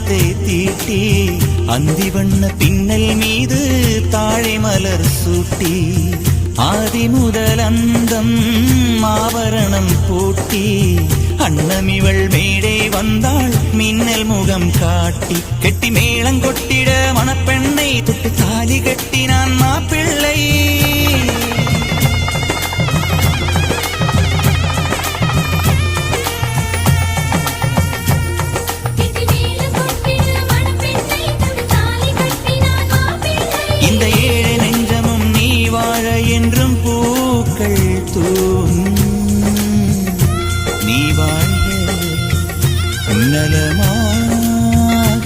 வானத்தை தீட்டி அந்தி வண்ண பின்னல் மீது தாழை மலர் சூட்டி ஆதி முதல் அந்தம் ஆபரணம் பூட்டி அன்னமிவள் மேடை வந்தாள் மின்னல் முகம் காட்டி கெட்டி மேளங்கொட்டிட மணப்பெண்ணை தொட்டு தாலி கட்டினான் மாப்பிள்ளை. இந்த ஏழு நெஞ்சமும் நீ வாழ என்றும் பூக்கள் நீ வாழ்க நலமாக.